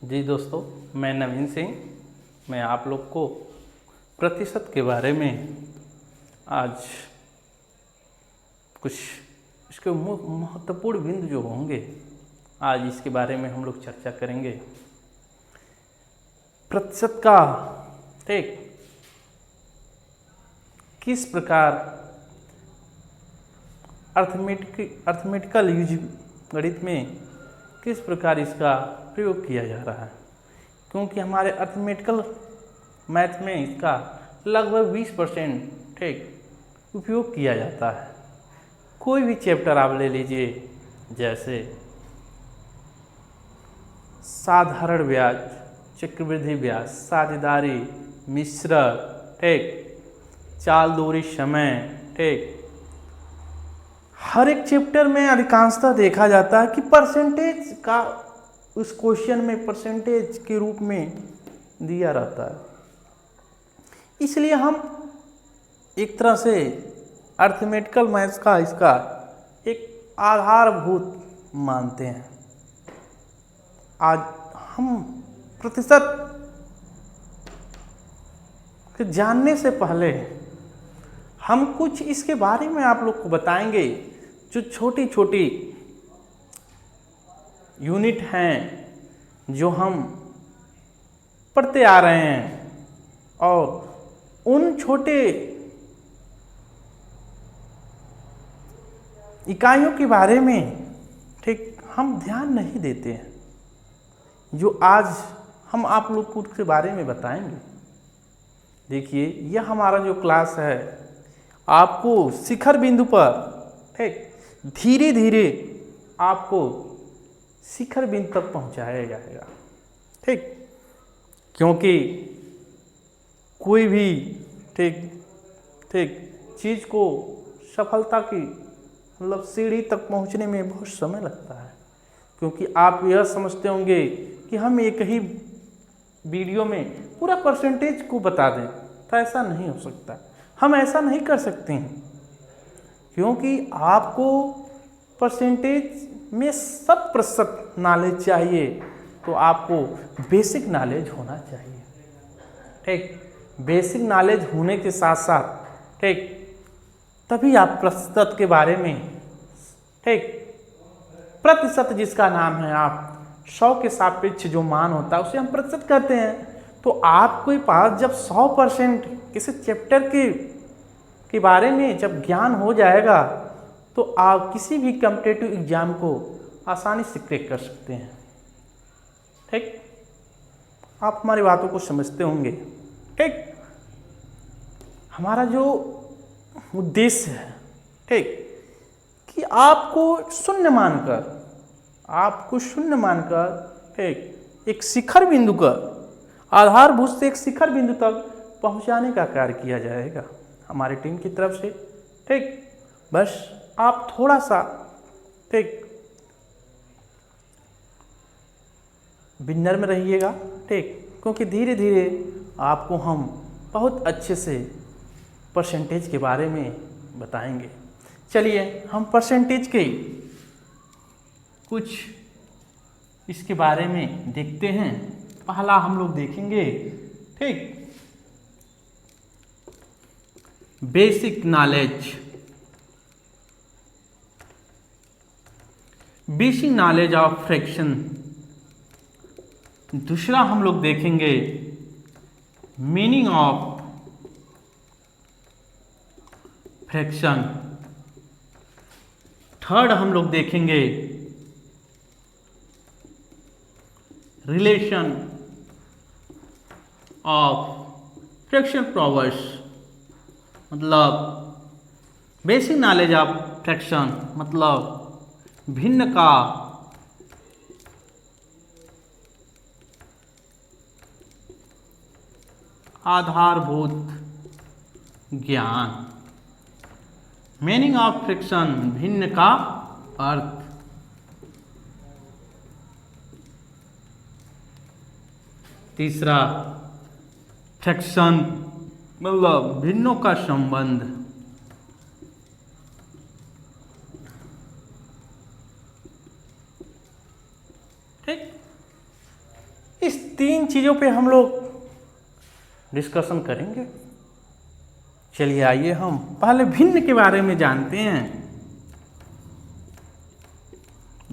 जी दोस्तों, मैं नवीन सिंह। मैं आप लोग को प्रतिशत के बारे में आज कुछ इसके महत्वपूर्ण बिंदु जो होंगे, आज इसके बारे में हम लोग चर्चा करेंगे। प्रतिशत का ठीक किस प्रकार अर्थमेटिकल यूज गणित में किस प्रकार इसका प्रयोग किया जा रहा है, क्योंकि हमारे अर्थमेटिकल मैथ में इसका लगभग 20% ठीक उपयोग किया जाता है। कोई भी चैप्टर आप ले लीजिए, जैसे साधारण ब्याज, चक्रवृद्धि ब्याज, साझेदारी, मिश्र, ठीक चाल दूरी समय, ठीक हर एक चैप्टर में अधिकांशतः देखा जाता है कि परसेंटेज का उस क्वेश्चन में परसेंटेज के रूप में दिया रहता है। इसलिए हम एक तरह से अर्थमेटिकल मैथ्स का इसका एक आधारभूत मानते हैं। आज हम प्रतिशत के जानने से पहले हम कुछ इसके बारे में आप लोग को बताएंगे। जो छोटी छोटी यूनिट हैं जो हम पढ़ते आ रहे हैं, और उन छोटे इकाइयों के बारे में ठीक हम ध्यान नहीं देते हैं, जो आज हम आप लोग को उसके बारे में बताएंगे। देखिए, यह हमारा जो क्लास है आपको शिखर बिंदु पर ठीक धीरे धीरे आपको शिखर बिंदु तक पहुंचाया जाएगा। ठीक, क्योंकि कोई भी ठीक ठीक चीज़ को सफलता की मतलब सीढ़ी तक पहुंचने में बहुत समय लगता है। क्योंकि आप यह समझते होंगे कि हम एक ही वीडियो में पूरा परसेंटेज को बता दें, तो ऐसा नहीं हो सकता। हम ऐसा नहीं कर सकते हैं, क्योंकि आपको परसेंटेज में 100% नॉलेज चाहिए, तो आपको बेसिक नॉलेज होना चाहिए। ठीक, बेसिक नॉलेज होने के साथ साथ ठीक तभी आप प्रतिशत के बारे में ठीक प्रतिशत जिसका नाम है, आप 100 के सापेक्ष जो मान होता है उसे हम प्रतिशत कहते हैं। तो आपके पास जब 100% किसी चैप्टर के बारे में जब ज्ञान हो जाएगा, तो आप किसी भी कॉम्पिटिटिव एग्जाम को आसानी से क्रैक कर सकते हैं। ठीक, आप हमारी बातों को समझते होंगे। ठीक, हमारा जो उद्देश्य है ठीक कि आपको शून्य मानकर ठीक एक शिखर बिंदु का आधारभूत से एक शिखर बिंदु तक पहुंचाने का कार्य किया जाएगा हमारी टीम की तरफ से। ठीक, बस आप थोड़ा सा ठीक बिगिनर में रहिएगा। ठीक, क्योंकि धीरे धीरे आपको हम बहुत अच्छे से परसेंटेज के बारे में बताएंगे। चलिए हम परसेंटेज के कुछ इसके बारे में देखते हैं। पहला हम लोग देखेंगे ठीक बेसिक नॉलेज ऑफ फ्रैक्शन। दूसरा हम लोग देखेंगे मीनिंग ऑफ फ्रैक्शन। थर्ड हम लोग देखेंगे रिलेशन ऑफ फ्रैक्शन प्रॉपर्स, मतलब बेसिक नॉलेज ऑफ फ्रैक्शन मतलब भिन्न का आधारभूत ज्ञान। मीनिंग ऑफ फ्रैक्शन भिन्न का अर्थ। तीसरा फ्रैक्शन मतलब भिन्नों का संबंध। ठीक, इस 3 चीज़ों पे हम लोग डिस्कशन करेंगे। चलिए आइए हम पहले भिन्न के बारे में जानते हैं।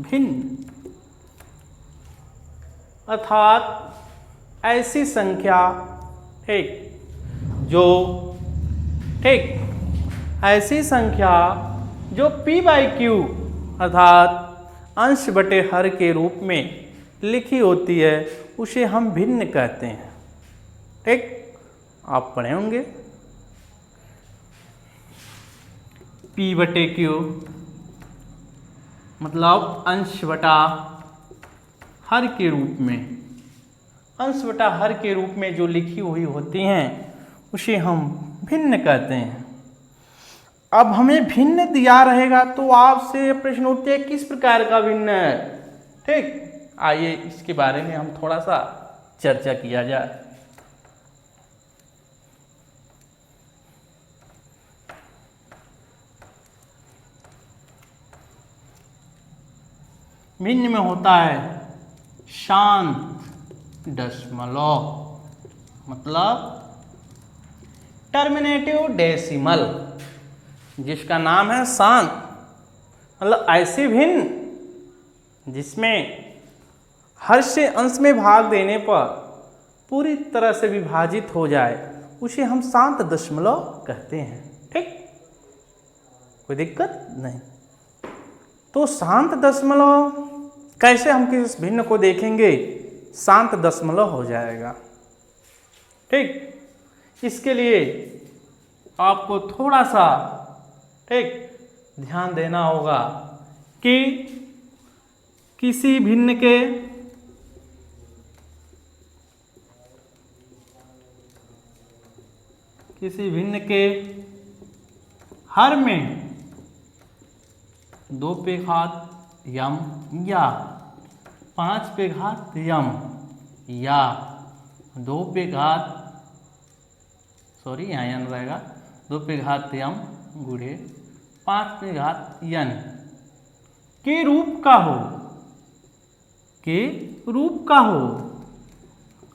भिन्न अर्थात ऐसी संख्या, ठीक, जो, ठीक, ऐसी संख्या जो p/q अर्थात अंश बटे हर के रूप में लिखी होती है, उसे हम भिन्न कहते हैं। ठीक, आप पढ़े होंगे p/q मतलब अंश बटा हर के रूप में, अंश बटा हर के रूप में जो लिखी हुई होती हैं उसे हम भिन्न कहते हैं। अब हमें भिन्न दिया रहेगा तो आपसे प्रश्न उठते हैं किस प्रकार का भिन्न है। ठीक, आइए इसके बारे में हम थोड़ा सा चर्चा किया जाए। भिन्न में होता है शांत दशमलव, मतलब टर्मिनेटिव डेसिमल, जिसका नाम है शांत, मतलब ऐसे भिन्न जिसमें हर से अंश में भाग देने पर पूरी तरह से विभाजित हो जाए, उसे हम शांत दशमलव कहते हैं। ठीक, कोई दिक्कत नहीं। तो शांत दशमलव कैसे हम किस भिन्न को देखेंगे, शांत दशमलव हो जाएगा। ठीक, इसके लिए आपको थोड़ा सा, ठीक, ध्यान देना होगा कि किसी भिन्न के हर में 2 पे घात यम या 5 पे घात यम या 2 पे घात, सॉरी यहाँ यन रहेगा, 2 पे घात यम गुणे 5 पे घात यन के रूप का हो, के रूप का हो।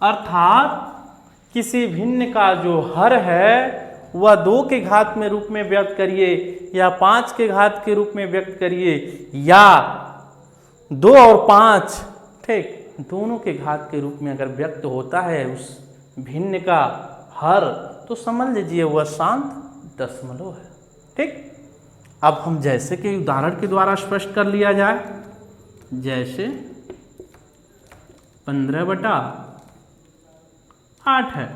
अर्थात किसी भिन्न का जो हर है वह 2 के घात में रूप में व्यक्त करिए या 5 के घात के रूप में व्यक्त करिए या 2 और 5, ठीक, दोनों के घात के रूप में अगर व्यक्त होता है उस भिन्न का हर, तो समझ लीजिए वह शांत दशमलव है। ठीक, अब हम जैसे कि उदाहरण के द्वारा स्पष्ट कर लिया जाए, जैसे 15/8 है,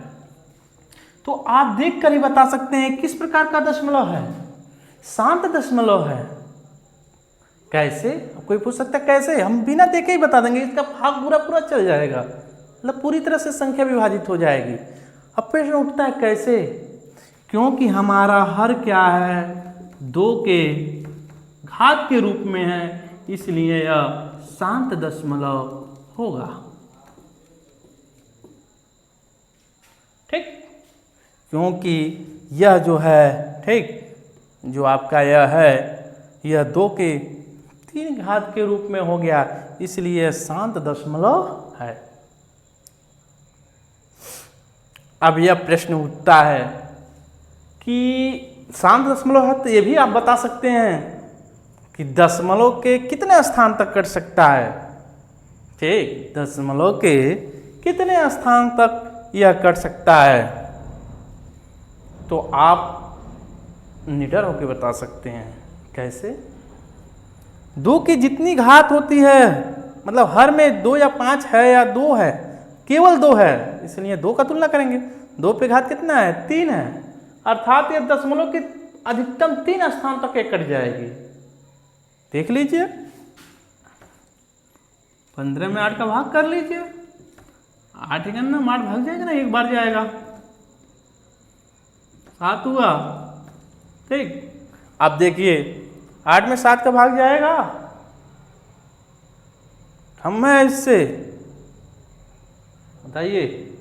तो आप देख कर ही बता सकते हैं किस प्रकार का दशमलव है, शांत दशमलव है। कैसे, कोई पूछ सकता है कैसे, हम बिना देखे ही बता देंगे, इसका भाग पूरा चल जाएगा, मतलब पूरी तरह से संख्या विभाजित हो जाएगी। अब प्रश्न उठता है कैसे, क्योंकि हमारा हर क्या है, 2 के घात के रूप में है, इसलिए यह शांत दशमलव होगा। ठीक, क्योंकि यह जो है, ठीक, जो आपका यह है, यह 2 के 3 घात के रूप में हो गया, इसलिए शांत दशमलव है। अब यह प्रश्न उठता है कि शांत दशमलव है तो ये भी आप बता सकते हैं कि दशमलव के कितने स्थान तक कट सकता है। ठीक, दशमलव के कितने स्थान तक यह कट सकता है, तो आप निडर होकर बता सकते हैं। कैसे, 2 की जितनी घात होती है, मतलब हर में 2 या 5 है या 2 है, केवल 2 है, इसलिए 2 का तुलना करेंगे, 2 पे घात कितना है, 3 है, अर्थात यह दशमलव की अधिकतम 3 स्थान तक कट जाएगी। देख लीजिए, 15 में 8 का भाग कर लीजिए, 8 ना 8 भाग जाएगा ना, एक बार जाएगा, 7 हुआ। ठीक, अब देखिए 8 में 7 का भाग जाएगा, हम है इससे, बताइए,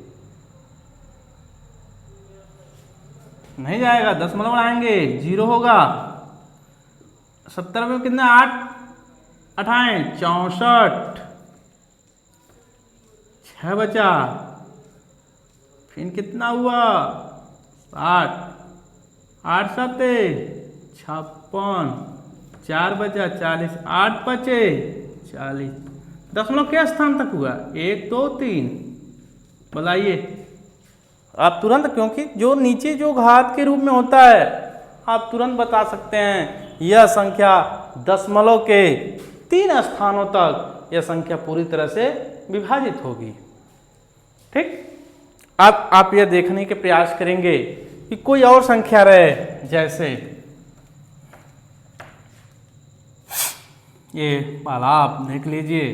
नहीं जाएगा, दशमलव आएंगे, 0 होगा। 70 में कितना, 8 8 64, 6 बचा, फिर कितना हुआ 60, 8 7 56, 4 बचा 40, 8 बचे 40। दशमलव के स्थान तक हुआ 1 2 3, बताइए आप तुरंत, क्योंकि जो नीचे जो घात के रूप में होता है आप तुरंत बता सकते हैं यह संख्या दशमलव के 3 स्थानों तक यह संख्या पूरी तरह से विभाजित होगी। ठीक, अब आप यह देखने के प्रयास करेंगे कि कोई और संख्या रहे, जैसे ये वाला आप देख लीजिए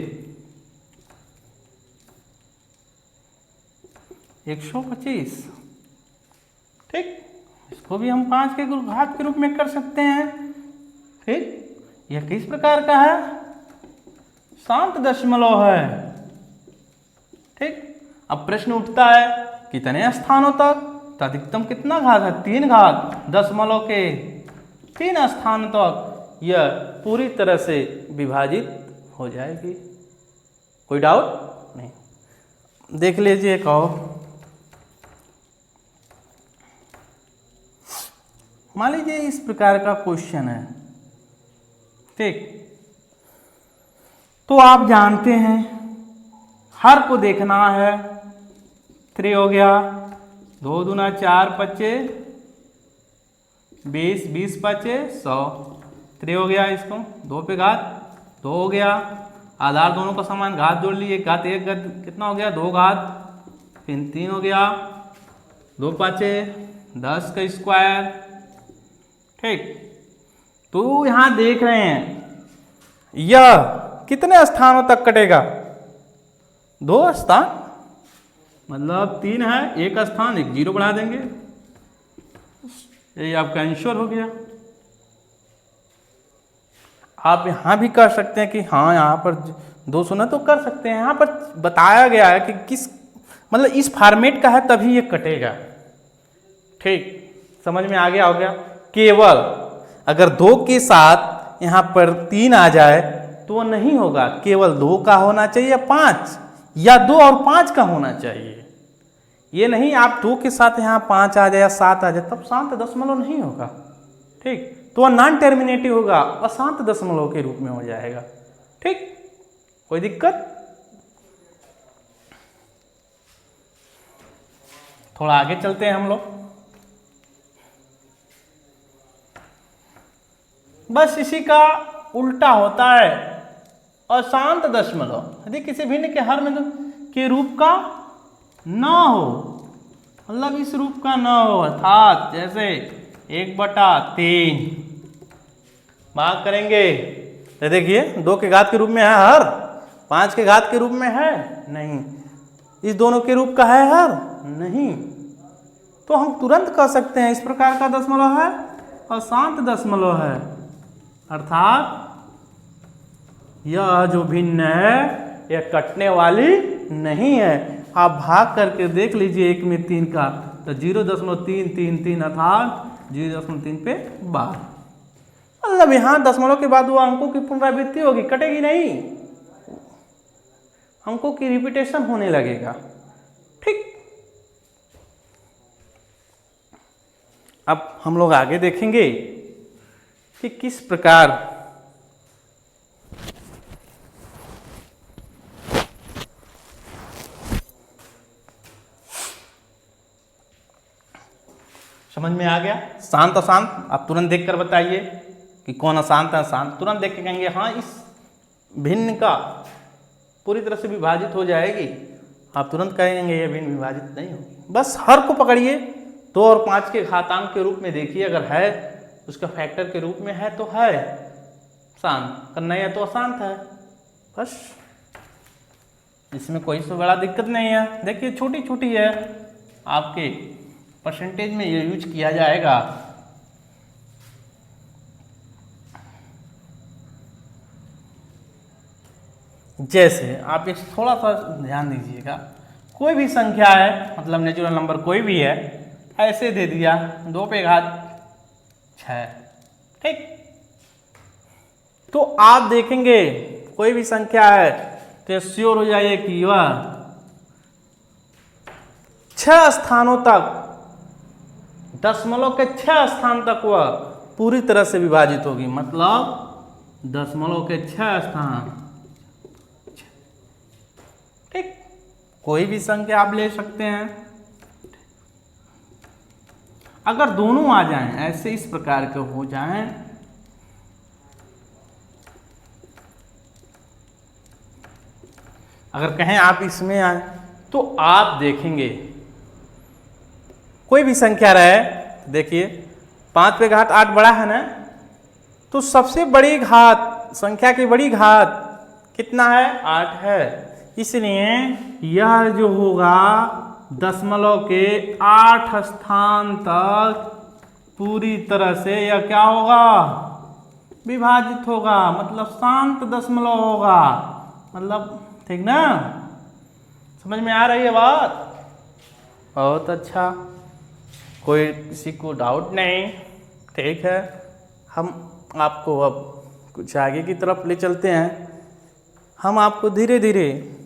125। ठीक, इसको भी हम 5 के घात के रूप में कर सकते हैं। ठीक, यह किस प्रकार का है, शांत दशमलव है। ठीक, अब प्रश्न उठता है कितने स्थानों तक, तो अधिकतम कितना घात है 3 घात, दशमलव के 3 स्थान तक यह पूरी तरह से विभाजित हो जाएगी। कोई डाउट नहीं। देख लीजिए एक और, मान लीजिए इस प्रकार का क्वेश्चन है। ठीक, तो आप जानते हैं हर को देखना है। 3 हो गया, 2 दूना 4 पचे 20, 20 पचे 100, 3 हो गया। इसको 2 पे घात 2 हो गया, आधार दोनों का समान, घात जोड़ लिए, घात 1 कितना हो गया 2 घात, फिर 3 हो गया, 2 पाँचे 10 का स्क्वायर। ठीक, तो यहां देख रहे हैं यह कितने स्थानों तक कटेगा, 2 स्थान, मतलब 3 है, 1 स्थान 1 जीरो बढ़ा देंगे, ये आपका आंसर हो गया। आप यहां भी कर सकते हैं कि हाँ यहाँ पर 200 ना तो कर सकते हैं, यहाँ पर बताया गया है कि किस मतलब इस फॉर्मेट का है तभी ये कटेगा। ठीक, समझ में आ गया हो गया। केवल अगर 2 के साथ यहाँ पर 3 आ जाए तो वो नहीं होगा, केवल 2 का होना चाहिए 5, या 2 और 5 का होना चाहिए। ये नहीं आप 2 के साथ यहाँ 5 आ जाए या 7 आ जाए, तब शांत दशमलव नहीं होगा। ठीक, तो वह नॉन टर्मिनेटिव होगा, अशांत दशमलव के रूप में हो जाएगा। ठीक, कोई दिक्कत? थोड़ा आगे चलते हैं हम लोग। बस इसी का उल्टा होता है अशांत दशमलव। यदि किसी भिन्न के हर में के रूप का न हो, मतलब इस रूप का न हो, अर्थात जैसे 1/3 भाग करेंगे तो देखिए 2 के घात के रूप में है हर, 5 के घात के रूप में है नहीं, इस दोनों के रूप का है हर नहीं, तो हम तुरंत कह सकते हैं इस प्रकार का दशमलव है अशांत दशमलव है। अर्थात यह जो भिन्न है यह कटने वाली नहीं है। आप भाग करके देख लीजिए 1 में 3 का, तो 0.333 अर्थात 0.3 पे 12, मतलब यहाँ दशमलव के बाद वो अंकों की पुनरावृत्ति होगी, कटेगी नहीं, अंकों की रिपीटेशन होने लगेगा। ठीक, अब हम लोग आगे देखेंगे कि किस प्रकार समझ में आ गया। शांत अशांत आप तुरंत देखकर बताइए कि कौन अशांत है अशांत, तुरंत देख के कहेंगे हाँ इस भिन्न का पूरी तरह से विभाजित हो जाएगी, आप तुरंत कहेंगे यह भिन्न विभाजित नहीं होगी। बस हर को पकड़िए, 2 और 5 के घातांक के रूप में देखिए, अगर है उसका फैक्टर के रूप में है तो है शांत, कर नहीं है तो अशांत है। बस इसमें कोई से बड़ा दिक्कत नहीं है। देखिए छोटी छोटी है, आपके परसेंटेज में ये यूज किया जाएगा। जैसे आप एक थोड़ा सा ध्यान दीजिएगा, कोई भी संख्या है, मतलब नेचुरल नंबर कोई भी है, ऐसे दे दिया 2 पे घात 6, ठीक, तो आप देखेंगे कोई भी संख्या है तो श्योर हो जाइए कि वह 6 स्थानों तक, दशमलव के 6 स्थान तक वह पूरी तरह से विभाजित होगी। मतलब दशमलव के 6 स्थान, ठीक। कोई भी संख्या आप ले सकते हैं। अगर दोनों आ जाएं, ऐसे इस प्रकार के हो जाएं, अगर कहें आप इसमें आए तो आप देखेंगे कोई भी संख्या रहे, देखिए 5 पे घात 8 बड़ा है ना, तो सबसे बड़ी घात, संख्या की बड़ी घात कितना है? 8 है। इसलिए यह जो होगा दशमलव के 8 स्थान तक पूरी तरह से यह क्या होगा? विभाजित होगा, मतलब शांत दशमलव होगा। मतलब ठीक ना, समझ में आ रही है बात? बहुत अच्छा, कोई किसी को डाउट नहीं? ठीक है, हम आपको अब कुछ आगे की तरफ ले चलते हैं। हम आपको धीरे धीरे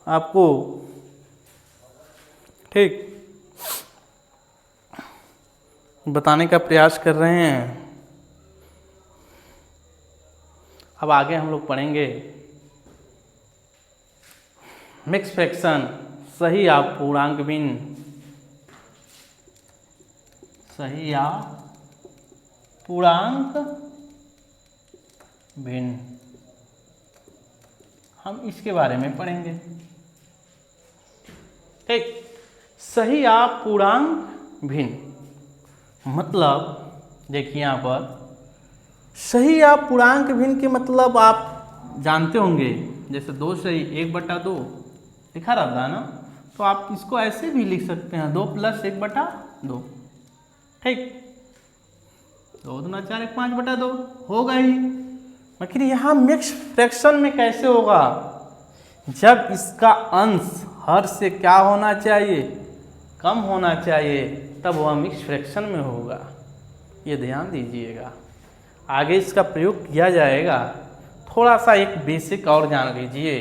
आपको ठीक बताने का प्रयास कर रहे हैं। अब आगे हम लोग पढ़ेंगे मिक्स फ्रैक्शन, सही या पूर्णांक भिन्न, सही या पूर्णांक भिन्न, हम इसके बारे में पढ़ेंगे। ठीक, सही या पूर्णांक भिन्न मतलब देखिए यहाँ पर सही या पूर्णांक भिन्न के मतलब आप जानते होंगे, जैसे 2 सही 1/2 लिखा रहता है ना, तो आप इसको ऐसे भी लिख सकते हैं 2 + 1/2, ठीक। 2 दूना 4 1 5/2 होगा ही। लेकिन यहाँ मिक्स फ्रैक्शन में कैसे होगा? जब इसका अंश हर से क्या होना चाहिए? कम होना चाहिए, तब वह मिक्स फ्रैक्शन में होगा। ये ध्यान दीजिएगा, आगे इसका प्रयोग किया जाएगा। थोड़ा सा एक बेसिक और जान लीजिए।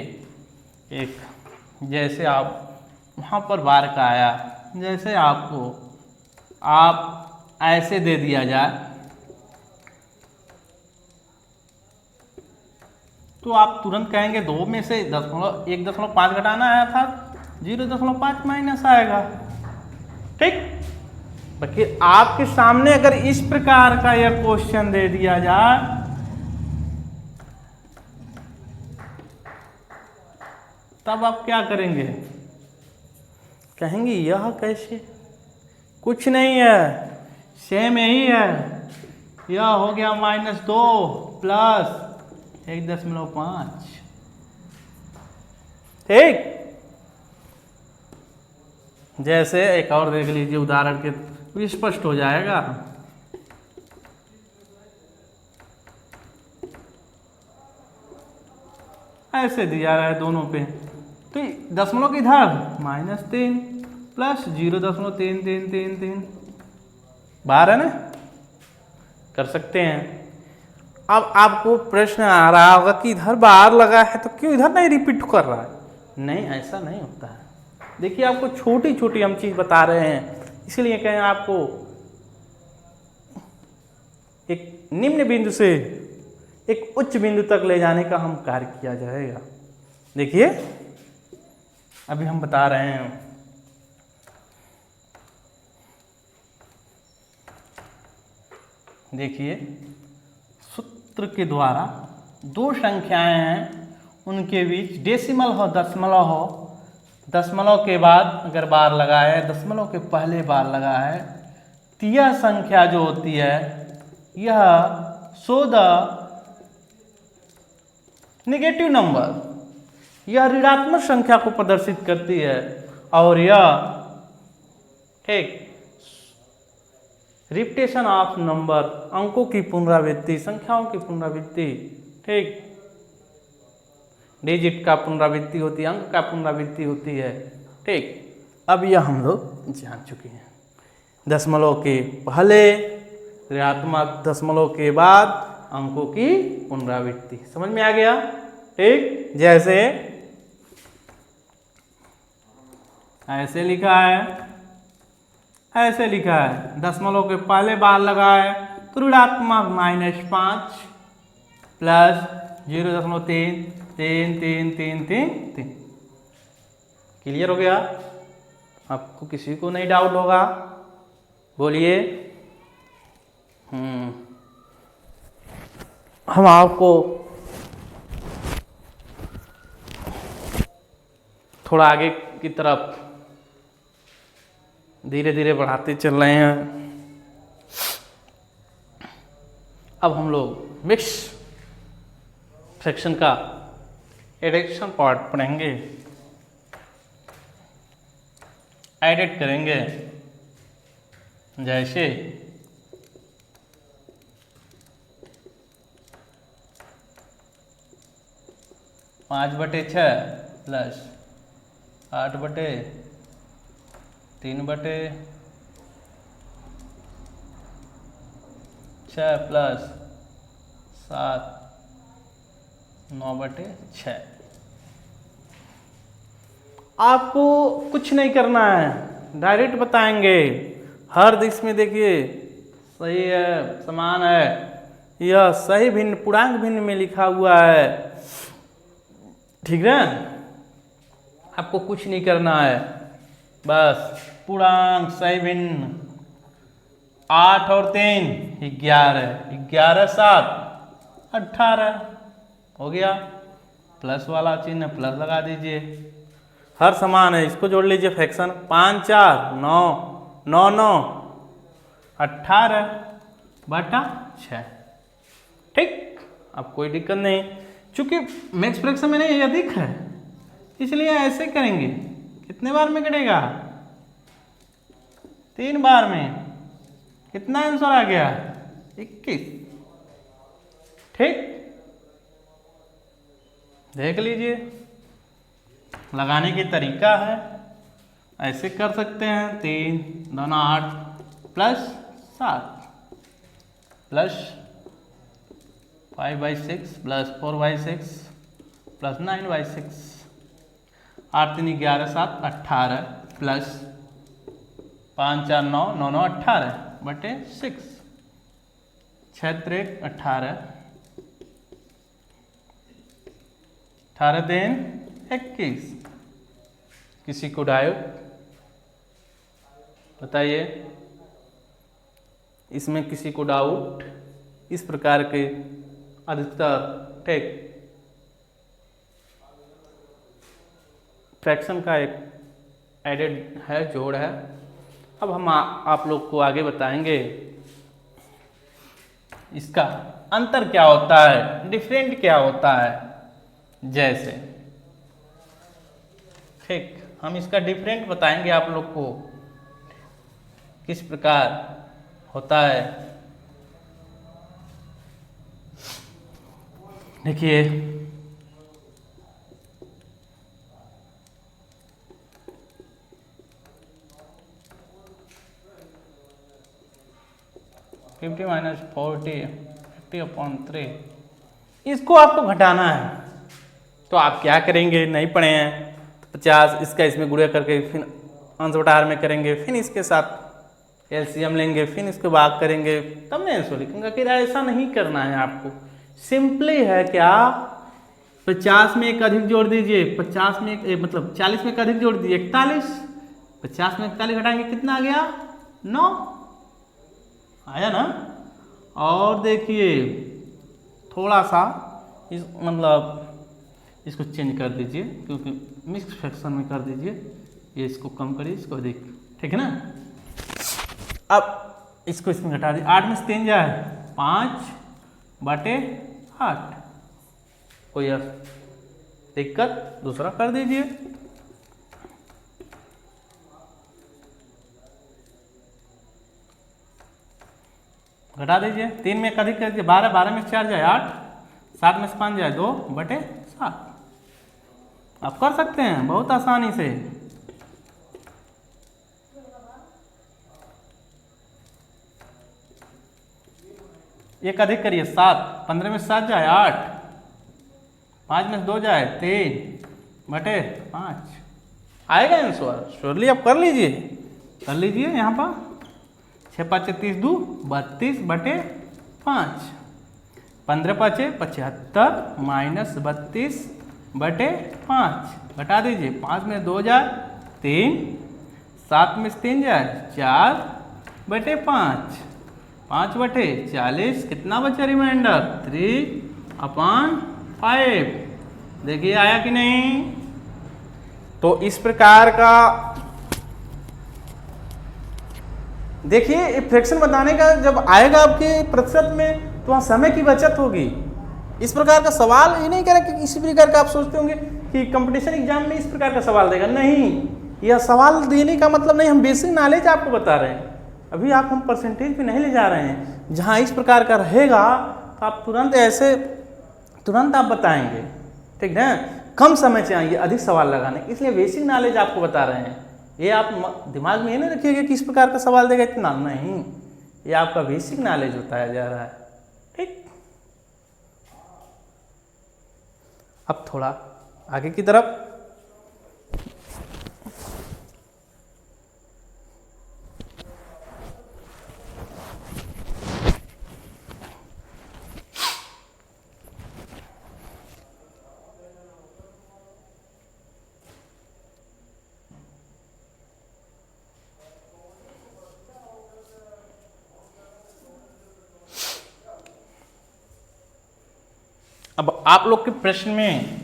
एक जैसे आप वहाँ पर बार का आया, जैसे आपको आप ऐसे दे दिया जाए तो आप तुरंत कहेंगे 2 में से 1.5 घटाना आया था, 0.5 माइनस आएगा, ठीक। बाकी आपके सामने अगर इस प्रकार का यह क्वेश्चन दे दिया जाए तब आप क्या करेंगे? कहेंगे यह कैसे? कुछ नहीं है, सेम यही है। यह हो गया -2 + 1.5, ठीक। जैसे एक और देख लीजिए उदाहरण के, स्पष्ट हो जाएगा। ऐसे दिया रहा है दोनों पे, तो दशमलव की इधर -3 + 0.3333, बाहर है ना, कर सकते हैं। अब आपको प्रश्न आ रहा होगा कि इधर बाहर लगा है तो क्यों इधर नहीं रिपीट कर रहा है? नहीं, ऐसा नहीं होता है। देखिए आपको छोटी छोटी हम चीज बता रहे हैं, इसलिए कहें आपको एक निम्न बिंदु से एक उच्च बिंदु तक ले जाने का हम कार्य किया जाएगा। देखिए अभी हम बता रहे हैं, देखिए सूत्र के द्वारा 2 संख्याएं हैं, उनके बीच डेसिमल हो, दशमलव हो, दशमलव के बाद अगर बार लगा है, दशमलव के पहले बार लगा है, तो यह संख्या जो होती है यह शो द नेगेटिव नंबर, यह ऋणात्मक संख्या को प्रदर्शित करती है। और यह ठीक रिपीटेशन ऑफ नंबर, अंकों की पुनरावृत्ति, संख्याओं की पुनरावृत्ति, ठीक, डिजिट का पुनरावृत्ति होती है, अंक का पुनरावृत्ति होती है, ठीक। अब यह हम लोग जान चुके हैं। दशमलव के पहले ऋणात्मक, दशमलव के बाद अंकों की पुनरावृत्ति, समझ में आ गया, ठीक। जैसे ऐसे लिखा है, ऐसे लिखा है, दशमलव के पहले बार लगा है तो ऋणात्मक -5 प्लस 0.33333। क्लियर हो गया? आपको किसी को नहीं डाउट होगा? बोलिए। हम आपको थोड़ा आगे की तरफ धीरे धीरे बढ़ाते चल रहे हैं। अब हम लोग मिक्स फ्रैक्शन का एडिशन पार्ट पढ़ेंगे, एडिट करेंगे। जैसे 5/6 प्लस 8/3/6 प्लस 7 9/6। आपको कुछ नहीं करना है, डायरेक्ट बताएंगे। हर दिश में देखिए सही है, समान है, यह सही भिन्न पूर्णांक भिन्न में लिखा हुआ है, ठीक है। आपको कुछ नहीं करना है, बस पूर्णांक सही भिन्न 8 और 3 11, 11 7 18 हो गया। प्लस वाला चिन्ह प्लस लगा दीजिए, हर समान है, इसको जोड़ लीजिए। फ्रैक्शन 5 4 9 9 9 18/6, ठीक। अब कोई दिक्कत नहीं, चूंकि मैक्स फ्रैक्शन में नहीं अधिक है इसलिए ऐसे करेंगे। कितने बार में कटेगा? 3 बार में। कितना आंसर आ गया? 21, ठीक। देख लीजिए, लगाने की तरीका है, ऐसे कर सकते हैं। 3 2 8 plus 7 plus 5/6 plus 4/6 plus 9/6, 8 3 11 7 18 plus 5 4 9 9 9 18/6, 6 3 18 18 3 21। किसी को डाउट? बताइए, इसमें किसी को डाउट? इस प्रकार के अधिकतर ठीक फ्रैक्शन का एक एडेड है, जोड़ है। अब हम आप लोग को आगे बताएंगे इसका अंतर क्या होता है, डिफरेंट क्या होता है। जैसे ठीक, हम इसका डिफरेंट बताएंगे आप लोग को किस प्रकार होता है। देखिए, -40 इसको आपको घटाना है, तो आप क्या करेंगे? नहीं पढ़े हैं तो 50 इसका इसमें गुणा करके फिर अंश बटार में करेंगे, फिर इसके साथ एलसीएम लेंगे, फिर इसको भाग करेंगे, तब मैं इसको लिखूंगा। कि ऐसा नहीं करना है आपको, सिंपली है क्या, 50 में एक अधिक जोड़ दीजिए, 50 में एक मतलब 40 में एक अधिक जोड़ दीजिए 41, 50 में 41 घटाएंगे कितना आ गया? 9 आया ना। और देखिए थोड़ा सा इस मतलब इसको चेंज कर दीजिए, क्योंकि मिक्स फ्रैक्शन में कर दीजिए, ये इसको कम करिए, इसको अधिक, ठीक है ना। अब इसको इसमें घटा दीजिए, 8 में से 3 जाए 5/8, कोई दिक्कत? दूसरा कर दीजिए। घटा दीजिए, 3 में एक अधिक कर दीजिए, 12 12 में 4 जाए 8, 7 में से 5 जाए 2/7। आप कर सकते हैं बहुत आसानी से। एक अधिक करिए 7, 15 में 7 जाए 8, 5 में 2 जाए 3/5, आएगा आंसर, श्योरली आप कर लीजिए, यहाँ पर 6 5 30 2 32 बटे 5, 15 5 75 माइनस 32 बटे 5 घटा दीजिए, 5 में 2 जाए 3, 7 में 3 जाए 4 बटे 5, 5 बटे 40, कितना बचा रिमाइंडर 3/5। देखिए आया कि नहीं। तो इस प्रकार का देखिए फ्रैक्शन बताने का जब आएगा आपके प्रतिशत में तो वहाँ समय की बचत होगी। इस प्रकार का सवाल ये नहीं कह रहा कि इसी प्रकार का आप सोचते होंगे कि कंपटीशन एग्जाम में इस प्रकार का सवाल देगा, नहीं, यह सवाल देने का मतलब नहीं, हम बेसिक नॉलेज आपको बता रहे हैं। अभी आप हम परसेंटेज पे नहीं ले जा रहे हैं। जहाँ इस प्रकार का रहेगा तो आप तुरंत आप बताएंगे, ठीक ना। कम समय चाहिए अधिक सवाल लगाने, इसलिए बेसिक नॉलेज आपको बता रहे हैं। ये आप दिमाग में ये नहीं रखिएगा कि इस प्रकार का सवाल देगा इतना, नहीं, ये आपका बेसिक नॉलेज बताया जा रहा है, ठीक। अब थोड़ा आगे की तरफ, अब आप लोग के प्रश्न में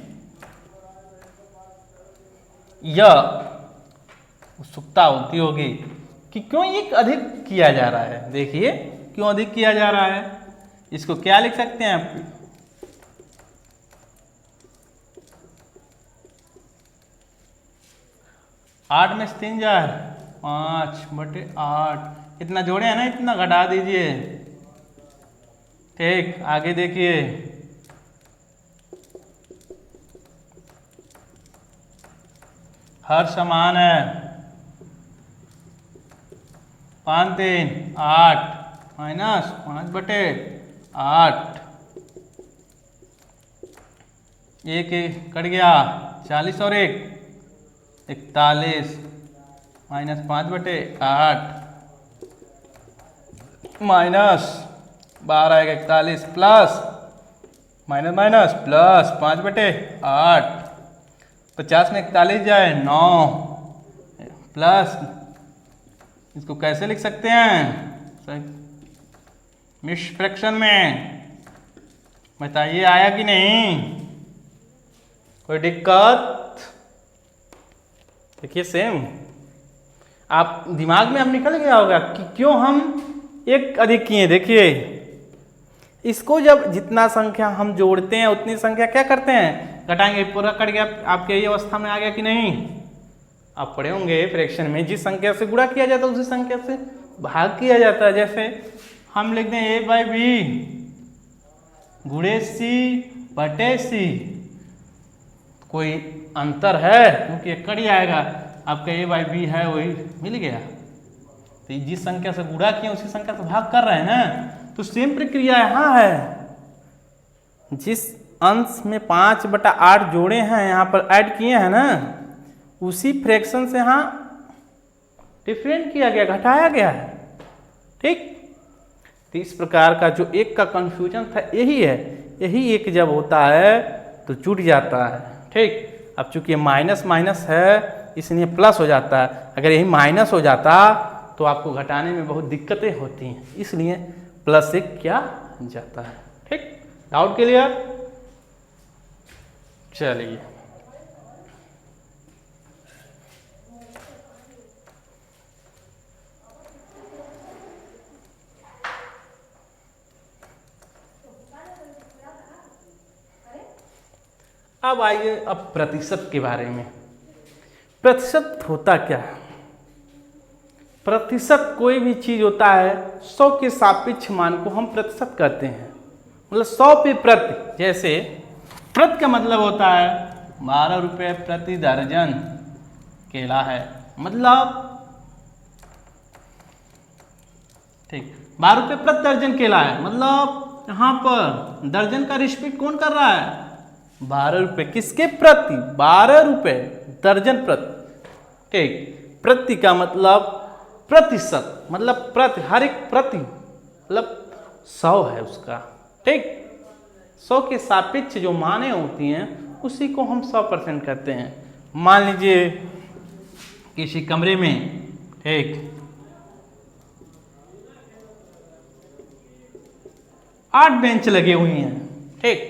यह उत्सुकता होती होगी कि क्यों एक अधिक किया जा रहा है। देखिए क्यों अधिक किया जा रहा है, इसको क्या लिख सकते हैं आप, 8 में से 3 जाए 5 बटे 8, इतना जोड़े हैं ना, इतना घटा दीजिए, ठीक। आगे देखिए हर समान है, 5 3 8 माइनस 5 बटे 8, 1 कट गया, 40 और 1 41 माइनस 5 बटे 8 minus 12 41 plus minus minus plus 5 बटे 8, 50 में 41 जाए 9 प्लस, इसको कैसे लिख सकते हैं मिक्स फ्रैक्शन में, बताइए आया कि नहीं, कोई दिक्कत। देखिए सेम आप दिमाग में अब निकल गया होगा कि क्यों हम एक अधिक किए। देखिए इसको जब जितना संख्या हम जोड़ते हैं उतनी संख्या क्या करते हैं, घटाएंगे, पूरा कट गया। आपके ये अवस्था में आ गया कि नहीं, आप पढ़े होंगे फ्रैक्शन में जिस संख्या से गुणा किया जाता है उसी संख्या से भाग किया जाता है। जैसे हम लिखते हैं a/b गुणे c बटे c, कोई अंतर है क्योंकि ये कट जाएगा, आपका a/b है वही मिल गया, तो जिस संख्या से गुणा किए उसी संख्या से भाग कर रहे हैं ना। तो सेम प्रक्रिया यहाँ है, जिस अंश में 5/8 जोड़े हैं यहाँ पर ऐड किए हैं ना, उसी फ्रैक्शन से यहाँ डिफरेंट किया गया, घटाया गया है, ठीक। तो इस प्रकार का जो एक का कंफ्यूजन था यही है, यही एक जब होता है तो जुट जाता है, ठीक। अब चूंकि माइनस माइनस है इसलिए प्लस हो जाता है, अगर यही माइनस हो जाता तो आपको घटाने में बहुत दिक्कतें होती हैं, इसलिए प्लस से क्या जाता है, ठीक। डाउट क्लियर, चलिए अब आइए अब प्रतिशत के बारे में। प्रतिशत होता क्या है, प्रतिशत कोई भी चीज होता है 100 के सापेक्ष मान को हम प्रतिशत कहते हैं, मतलब 100 पे प्रति। जैसे प्रति का मतलब होता है 12 रुपये प्रति दर्जन केला है, मतलब ठीक 12 रुपये प्रति दर्जन केला है, मतलब यहाँ पर दर्जन का रिस्पेक्ट कौन कर रहा है, 12 रुपये किसके प्रति, 12 रुपये दर्जन प्रति। ठीक। प्रति का मतलब प्रतिशत, मतलब प्रति, हर एक प्रति मतलब 100 है उसका, ठीक। 100 के सापेक्ष जो माने होती हैं उसी को हम 100% कहते हैं। मान लीजिए किसी कमरे में, ठीक, 8 बेंच लगे हुए हैं, ठीक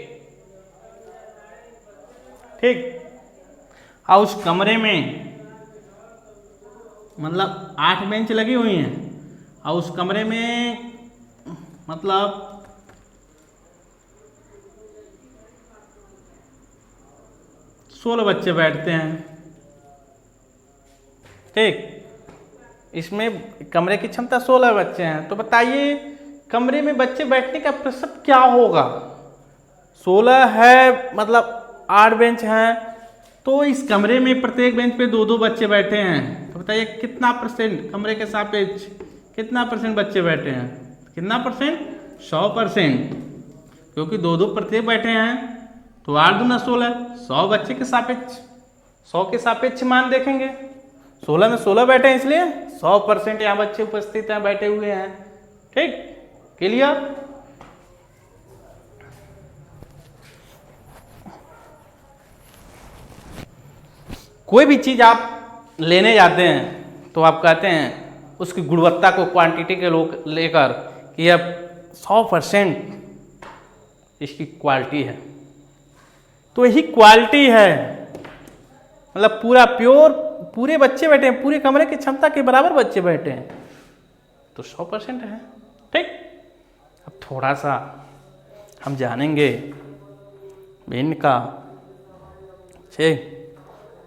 ठीक। और उस कमरे में मतलब 8 बेंच लगी हुई हैं और उस कमरे में मतलब 16 बच्चे बैठते हैं, ठीक। इसमें कमरे की क्षमता 16 बच्चे हैं, तो बताइए कमरे में बच्चे बैठने का प्रतिशत क्या होगा। 16 है मतलब 8 बेंच हैं, तो इस कमरे में प्रत्येक बेंच पे 2-2 बच्चे बैठे हैं, तो बताइए कितना परसेंट कमरे के सापेक्ष कितना परसेंट बच्चे बैठे हैं, कितना परसेंट, 100%, क्योंकि 2-2 प्रत्येक बैठे हैं, तो 8 दूना 16, 100 बच्चे के सापेक्ष, 100 के सापेक्ष मान देखेंगे, 16 में 16 बैठे हैं इसलिए 100% यहाँ बच्चे उपस्थित हैं, बैठे हुए हैं, ठीक। क्लियर। कोई भी चीज आप लेने जाते हैं तो आप कहते हैं उसकी गुणवत्ता को क्वांटिटी के लोग लेकर कि अब 100% इसकी क्वालिटी है, तो यही क्वालिटी है, मतलब पूरा प्योर, पूरे बच्चे बैठे हैं, पूरे कमरे की क्षमता के बराबर बच्चे बैठे हैं, तो 100% है, ठीक। अब थोड़ा सा हम जानेंगे भिन्न का, ठीक,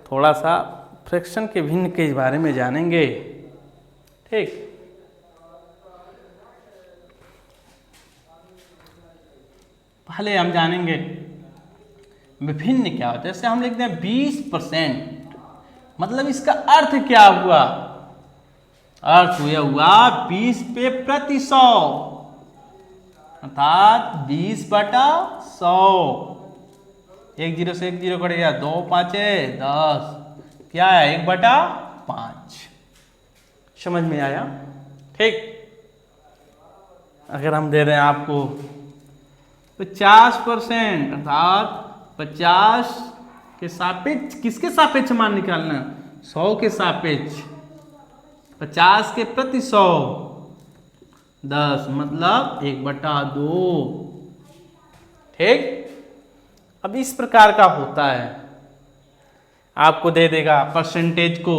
थोड़ा सा फ्रैक्शन के भिन्न के बारे में जानेंगे, ठीक। पहले हम जानेंगे विभिन्न क्या होता है। जैसे हम लिखते हैं 20%, मतलब इसका अर्थ क्या हुआ, अर्थ हुआ 20 पे प्रति 100, अर्थात 20/100। 1 0 से 1 0 कट गया, 2 5 10, क्या है 1/5। समझ में आया, ठीक। अगर हम दे रहे हैं आपको 50%, अर्थात 50 के सापेक्ष, किसके सापेक्ष मान निकालना, 100 के सापेक्ष, 50 के प्रति 100, 10 मतलब 1/2, ठीक। अब इस प्रकार का होता है, आपको दे देगा परसेंटेज को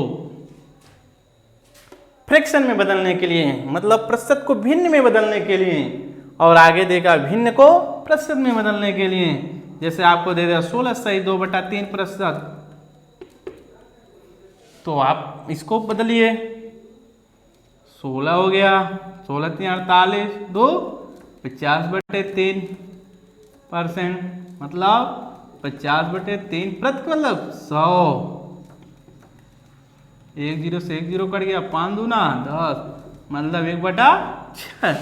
फ्रैक्शन में बदलने के लिए, मतलब प्रतिशत को भिन्न में बदलने के लिए, और आगे देगा भिन्न को प्रतिशत में बदलने के लिए। जैसे आपको दे देगा 16 सही 2/3%, तो आप इसको बदलिए, 16 हो गया, 16 3 48, 2 50/3%, मतलब 50/3 प्रति मतलब 100। 1 0 से 1 0 कट गया, 5 दूना 10, मतलब 1/6,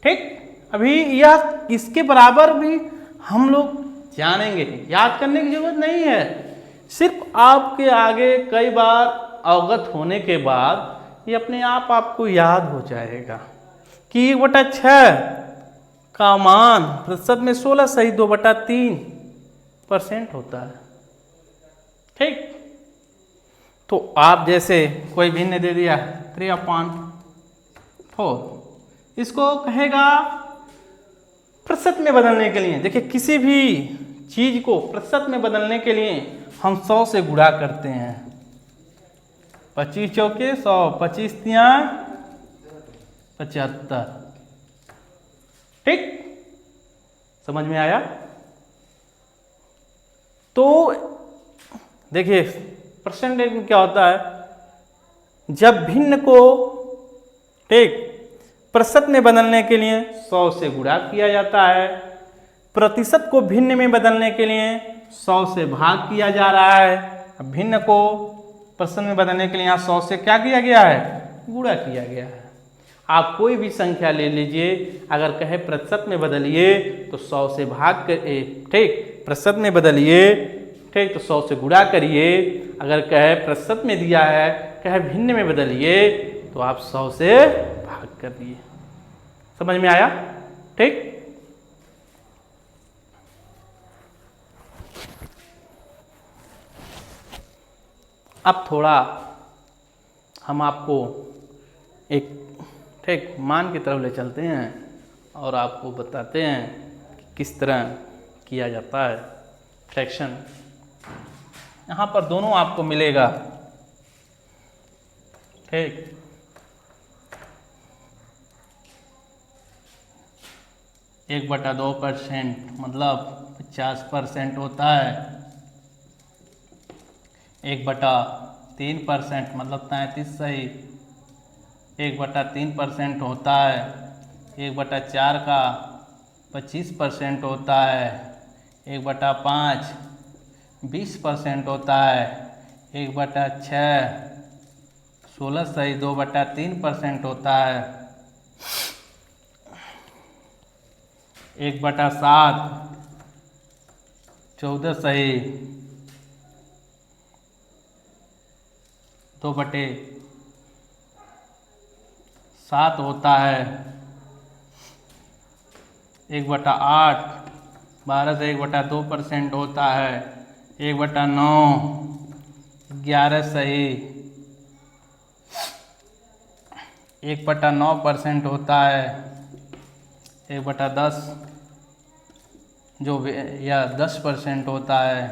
ठीक। अभी यह किसके बराबर भी हम लोग जानेंगे, याद करने की जरूरत नहीं है, सिर्फ आपके आगे कई बार अवगत होने के बाद ये अपने आप आपको याद हो जाएगा कि 1/6 का मान प्रतिशत में 16 सही 2/3% होता है, ठीक। तो आप जैसे कोई भिन्न दे दिया 3/4, इसको कहेगा प्रतिशत में बदलने के लिए। देखिए किसी भी चीज को प्रतिशत में बदलने के लिए हम 100 से गुणा करते हैं, 25 चौके 100, 25 तिया 75, ठीक। समझ में आया। तो देखिए परसेंटेज में क्या होता है, जब भिन्न को, ठीक, प्रतिशत में बदलने के लिए 100 से गुणा किया जाता है, प्रतिशत को भिन्न में बदलने के लिए 100 से भाग किया जा रहा है, अब भिन्न को प्रतिशत में बदलने के लिए यहाँ 100 से क्या किया गया है, गुणा किया गया है। आप कोई भी संख्या ले लीजिए, अगर कहे प्रतिशत में बदलिए तो 100 से भाग कर, ठीक, प्रतिशत में बदलिए ठीक, तो 100 से गुणा करिए। अगर कहे प्रतिशत में दिया है, कहे भिन्न में बदलिए, तो आप 100 से भाग कर दिए। समझ में आया? ठीक। अब थोड़ा हम आपको एक ठीक मान की तरफ ले चलते हैं और आपको बताते हैं कि किस तरह किया जाता है फ्रैक्शन। यहाँ पर दोनों आपको मिलेगा, ठीक। एक बटा 2% मतलब 50% होता है। 1/3% मतलब 33 सही। 1/3% होता है। 1/4 का 25% होता है। 1/5 20% होता है। 1/6 16 सही। 2/3% होता है। 1/7 14 सही। 2/7 होता है। 1/8 12 से 1/2% होता है। 1/9 11 सही। 1/9% होता है। 1/10 जो या 10% होता है।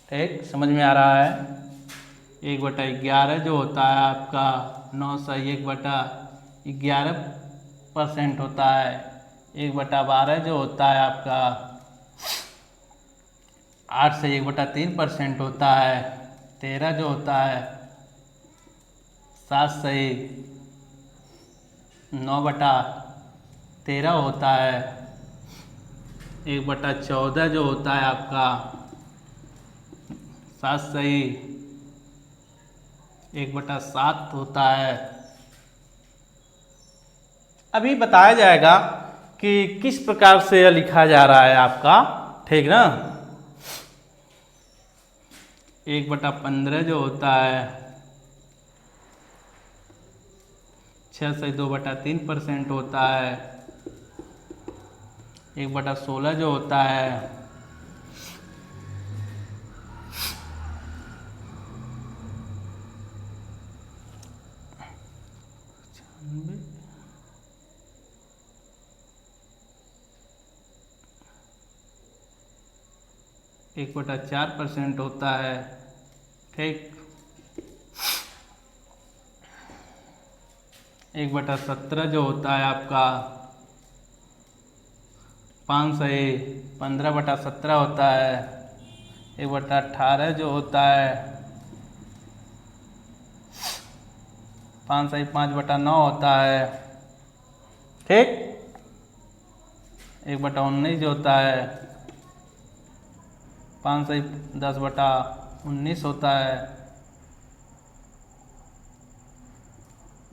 ठीक, समझ में आ रहा है? 1/11 जो होता है आपका 9 सही। 1/11% होता है। 1/12 जो होता है आपका 8 से 1/3% होता है। 13 जो होता है 7 सही। 9/13 होता है। 1/14 जो होता है आपका 7 सही। 1/7 होता है। अभी बताया जाएगा कि किस प्रकार से यह लिखा जा रहा है आपका, ठीक ना। 1/15 जो होता है 6 से 2/3% होता है। 1/16 जो होता है 1/4% होता है। ठीक। 1/17 जो होता है आपका 5 सही। 15/17 होता है। 1/18 जो होता है 5 सही 5/9 होता है। ठीक। 1/19 जो होता है 5 सही 10/19 होता है।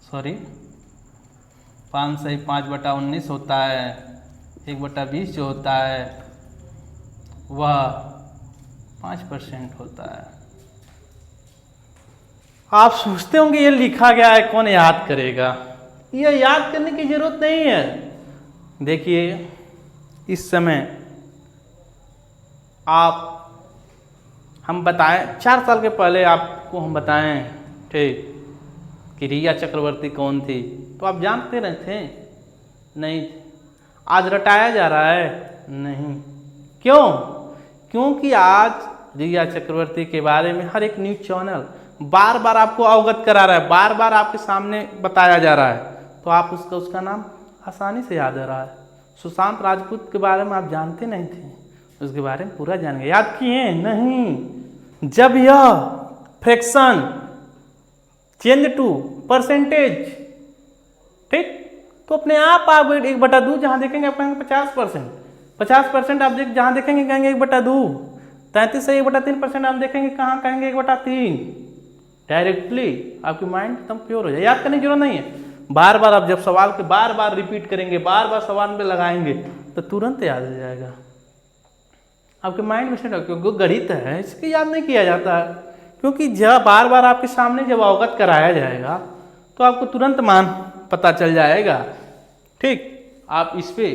सॉरी 5 सही 5/19 होता है। 1/20 जो होता है वह 5% होता है। आप सोचते होंगे ये लिखा गया है, कौन याद करेगा? यह याद करने की जरूरत नहीं है। देखिए इस समय हम बताएं 4 साल के पहले आपको हम बताएं, ठीक, कि रिया चक्रवर्ती कौन थी, तो आप जानते नहीं थे? नहीं। आज रटाया जा रहा है? नहीं। क्यों? क्योंकि आज रिया चक्रवर्ती के बारे में हर एक न्यूज चैनल बार बार आपको अवगत करा रहा है, बार बार आपके सामने बताया जा रहा है, तो आप उसका नाम आसानी से याद आ रहा है। सुशांत राजपूत के बारे में आप जानते नहीं थे, उसके बारे में पूरा जान गए। याद किए? नहीं। जब यह फ्रैक्शन चेंज टू परसेंटेज, ठीक, तो अपने आप 1/2 जहां देखेंगे आप कहेंगे 50%। 50% आप जहां देखेंगे कहेंगे 1/2। 33 से 1/3% आप देखेंगे कहाँ, कहेंगे 1/3। डायरेक्टली आपकी माइंड एकदम प्योर हो जाए। याद करने की जरूरत नहीं है। बार बार आप जब सवाल के बार बार रिपीट करेंगे, बार बार सवाल में लगाएंगे, तो तुरंत याद हो जाएगा। आपके माइंड में सेट हो, क्योंकि गणित है इसके याद नहीं किया जाता है। क्योंकि जब बार बार आपके सामने जब अवगत कराया जाएगा तो आपको तुरंत मान पता चल जाएगा। ठीक, आप इस पे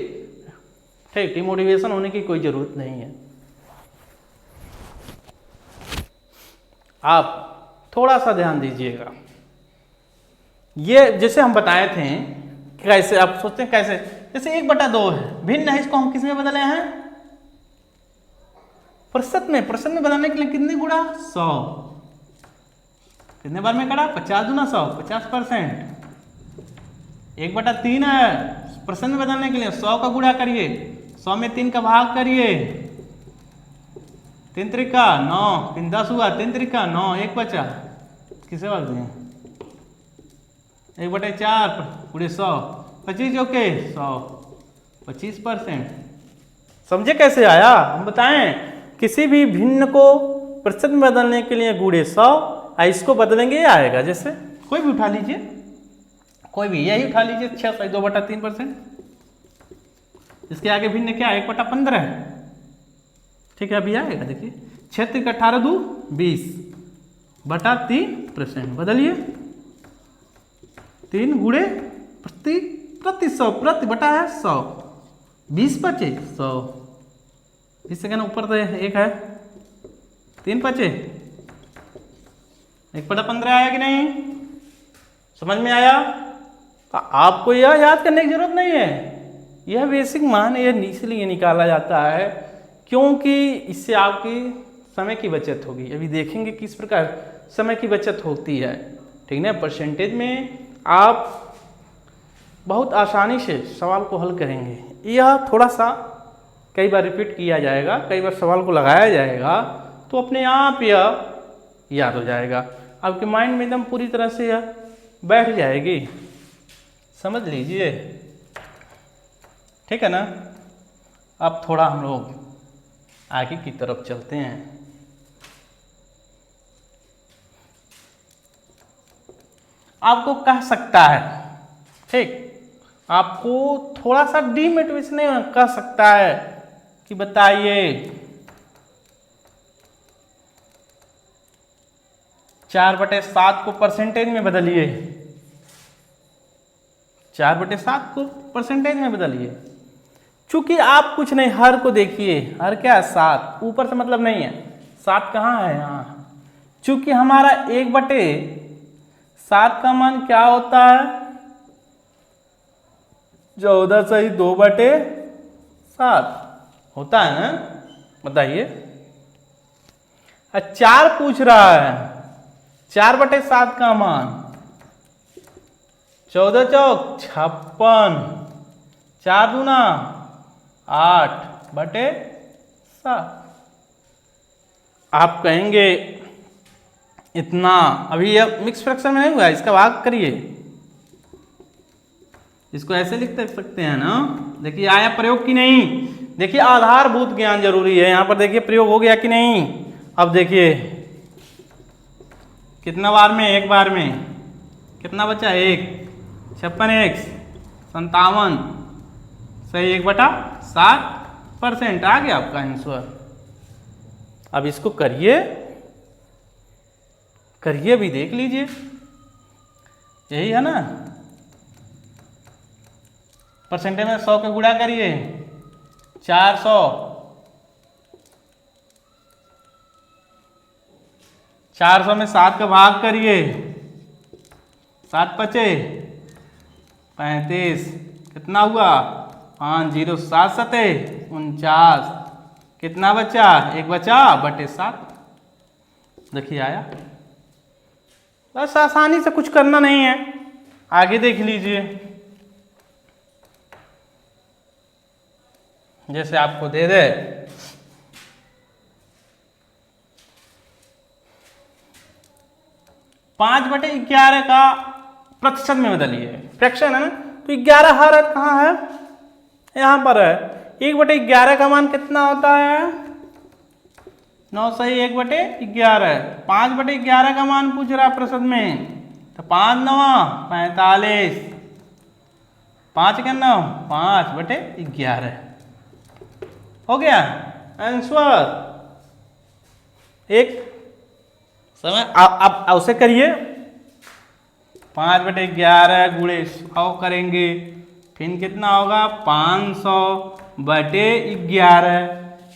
ठीक डिमोटिवेशन होने की कोई ज़रूरत नहीं है। आप थोड़ा सा ध्यान दीजिएगा। ये जैसे हम बताए थे कैसे, आप सोचते हैं कैसे, जैसे 1/2 है, भिन्न है, इसको हम किस में बदले हैं? प्रतिशत में। प्रतिशत में बदलने के लिए कितने गुणा? 100। कितने बार में करा? 50 दूना 100, 50%। 1/3 है, प्रतिशत में बदलने के लिए 100 का गुणा करिए, 100 में 3 का भाग करिए, 3 त्रिका 9, 3 10 हुआ, 3 त्रिका 9, 1 बचा, किसे भाग दें? 1/4 पूरे 100, 25 ओके 100, 25%। समझे कैसे आया? हम बताएं किसी भी भिन्न को प्रतिशत में बदलने के लिए गुणे 100, इसको बदलेंगे ये आएगा। जैसे कोई भी उठा लीजिए, कोई भी यही उठा लीजिए, 6 2/3%। इसके आगे भिन्न क्या? 1/15। ठीक है, अभी आएगा देखिए, 6 3 18 2 20/3%। बदलिए 3 गुणे प्रति 100, प्रति बटा है 100, 20 बचे 100, 20 सेकेंड ऊपर तो 1 है, 3 बचे, 1/15 आया कि नहीं? समझ में आया? तो आपको यह याद करने की जरूरत नहीं है, यह बेसिक मान यह इसलिए निकाला जाता है क्योंकि इससे आपकी समय की बचत होगी। अभी देखेंगे किस प्रकार समय की बचत होती है। ठीक ना? परसेंटेज में आप बहुत आसानी से सवाल को हल करेंगे। यह थोड़ा सा कई बार रिपीट किया जाएगा, कई बार सवाल को लगाया जाएगा तो अपने आप यह याद हो जाएगा, आपके माइंड में एकदम पूरी तरह से यह बैठ जाएगी। समझ लीजिए, ठीक है ना? अब थोड़ा हम लोग आगे की तरफ चलते हैं। आपको कह सकता है, ठीक, आपको थोड़ा सा डीमोटिवेशन कह सकता है कि बताइए 4/7 को परसेंटेज में बदलिए, 4/7 को परसेंटेज में बदलिए। चूंकि आप कुछ नहीं, हर को देखिए, हर क्या है? 7, ऊपर से मतलब नहीं है, 7 कहाँ है? यहाँ। चूंकि हमारा 1/7 का मान क्या होता है? 14 सही 2/7 होता है ना? बताइए। 4 पूछ रहा है, 4/7 का मान 14 चौक 56, 4 दूना 8/7। आप कहेंगे इतना, अभी यह मिक्स फ्रैक्शन में नहीं हुआ, इसका भाग करिए, इसको ऐसे लिख सकते हैं ना। देखिए आया प्रयोग की नहीं? देखिए आधारभूत ज्ञान जरूरी है यहाँ पर। देखिए प्रयोग हो गया कि नहीं? अब देखिए कितना बार में? 1 बार में कितना बचा? 1, 56x 57 सही 1/7% आ गया आपका आंसर। अब इसको करिए, करिए भी देख लीजिए, यही है ना? परसेंटेज में 100 का गुणा करिए, 400, 400 में 7 का भाग करिए, 7 बचे 35, कितना हुआ? 5 0 7 7 49, कितना बचा? 1 बचा/7। देखिए आया। बस आसानी से, कुछ करना नहीं है, आगे देख लीजिए। जैसे आपको दे दे 5/11 का प्रतिशत में बदलिए, फ्रैक्शन है ना, तो 11 हर कहाँ है? यहाँ पर है। 1/11 का मान कितना होता है? 9 सही 1/11। 5/11 का मान पूछ रहा है प्रतिशत में, तो 5 9 45, 5 के 9 5/11 हो गया। आंसर। एक समय अब उसे करिए, 5/11 गुणे 100 करेंगे, फिर कितना होगा 500/11,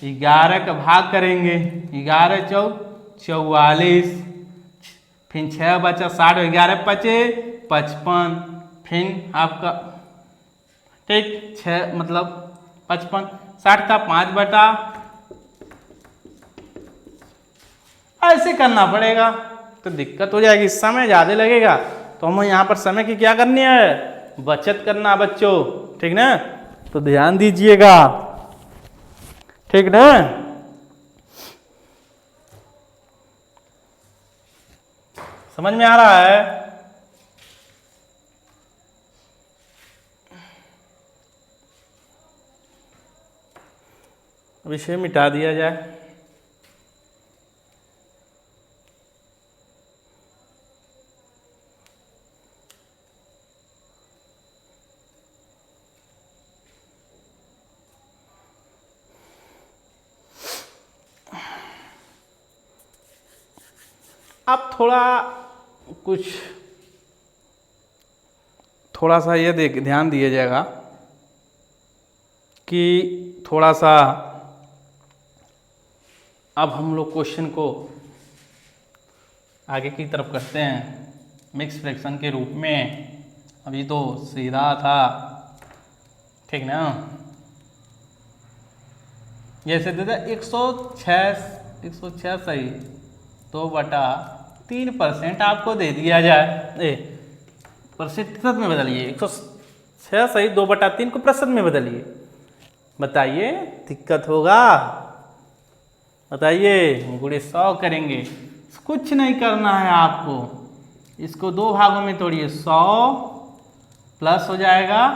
11 का भाग करेंगे, 11 चौक 44, फिर 6 बचा 60, 11 पचे 55, फिर आपका ठीक 6 मतलब 55, 60 का 5 बटा, ऐसे करना पड़ेगा तो दिक्कत हो जाएगी, समय ज़्यादा लगेगा। तो हमें यहाँ पर समय की क्या करनी है, बचत करना बच्चों, ठीक ना। तो ध्यान दीजिएगा, ठीक ना। समझ में आ रहा है। विषय मिटा दिया जाए। अब थोड़ा सा ये ध्यान दिया जाएगा कि थोड़ा सा अब हम लोग क्वेश्चन को आगे की तरफ करते हैं मिक्स फ्रैक्शन के रूप में। अभी तो सीधा था, ठीक ना। जैसे दे दे 106 सही 2/3% आपको दे दिया जाए, प्रतिशत में बदलिए, 106 सही 2/3 को प्रतिशत में बदलिए, बताइए दिक्कत होगा, बताइए। गुणे 100 करेंगे, कुछ नहीं करना है आपको, इसको 2 भागों में तोड़िए, 100 प्लस हो जाएगा,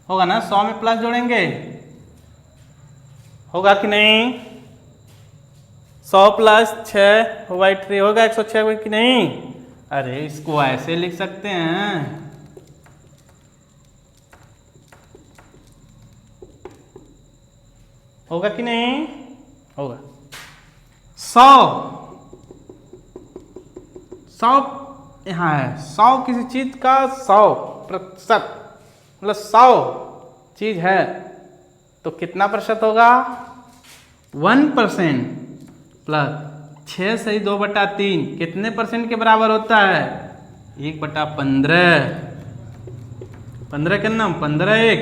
होगा ना, 100 में प्लस जोड़ेंगे, होगा कि नहीं, 100 प्लस 6/3 होगा 106 कि नहीं। अरे इसको ऐसे लिख सकते हैं, होगा कि नहीं, होगा। 100 यहाँ है, 100 किसी चीज का 100%, मतलब 100 चीज है तो कितना प्रतिशत होगा, 1% प्लस 6 सही 2/3 कितने परसेंट के बराबर होता है, 1/15, 15 कितना 15 1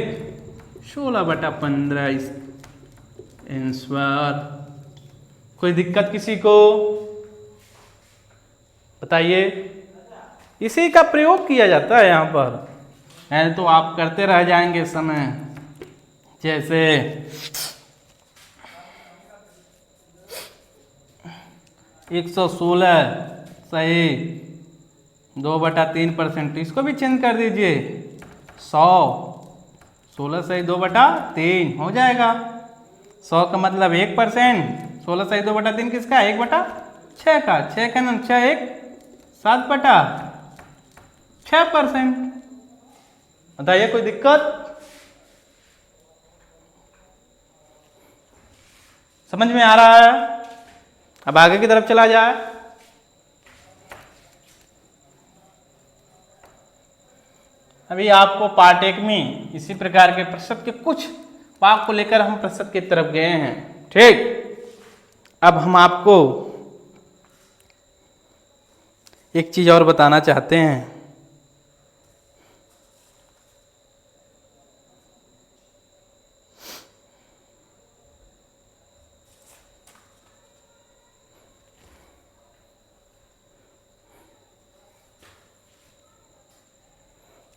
16/15 आंसर। कोई दिक्कत किसी को, बताइए। इसी का प्रयोग किया जाता है यहाँ पर, है तो आप करते रह जाएंगे समय। जैसे 116 सही 2/3%, इसको भी चेंज कर दीजिए, 16 सही 2/3 हो जाएगा। 100 का मतलब 1%, 16 सही 2/3 किसका, 1/6 का, 6 का नाम 6 1 7/6%। बताइए कोई दिक्कत, समझ में आ रहा है। अब आगे की तरफ चला जाए। अभी आपको पार्ट 1 में इसी प्रकार के प्रतिशत के कुछ भाग को लेकर हम प्रतिशत की तरफ गए हैं, ठीक। अब हम आपको एक चीज और बताना चाहते हैं।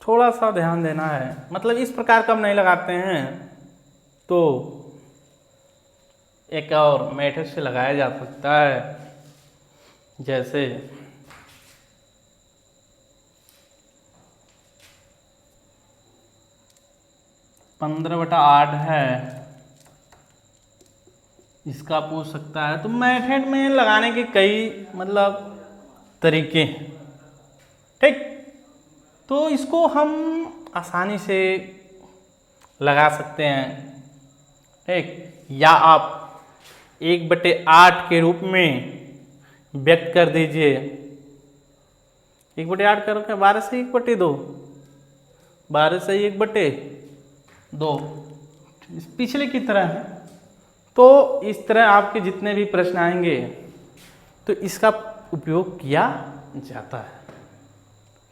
थोड़ा सा ध्यान देना है, मतलब इस प्रकार का हम नहीं लगाते हैं, तो एक और मेथड से लगाया जा सकता है। जैसे 15/8 है, इसका पूछ सकता है। तो मेथड में लगाने के कई मतलब तरीके हैं, ठीक। तो इसको हम आसानी से लगा सकते हैं, ठीक। या आप 1/8 के रूप में व्यक्त कर दीजिए। 1/8 करोगे 12 से 1/2, 12 से 1/2 पिछले की तरह है। तो इस तरह आपके जितने भी प्रश्न आएंगे तो इसका उपयोग किया जाता है।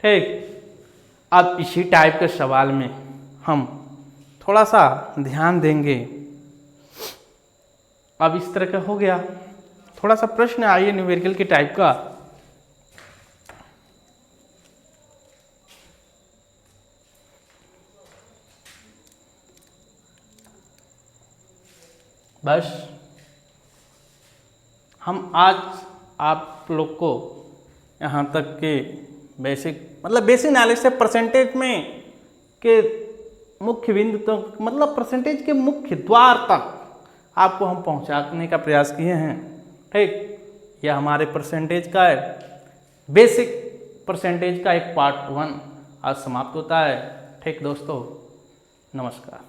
ठीक, अब इसी टाइप के सवाल में हम थोड़ा सा ध्यान देंगे। अब इस तरह का हो गया, थोड़ा सा प्रश्न आइए न्यूमेरिकल के टाइप का। बस हम आज आप लोग को यहाँ तक के बेसिक नॉलेज से परसेंटेज में के मुख्य बिंदु तक, मतलब परसेंटेज के मुख्य द्वार तक आपको हम पहुँचाने का प्रयास किए हैं। ठीक, यह हमारे परसेंटेज का है, बेसिक परसेंटेज का एक पार्ट 1 आज समाप्त होता है। ठीक दोस्तों, नमस्कार।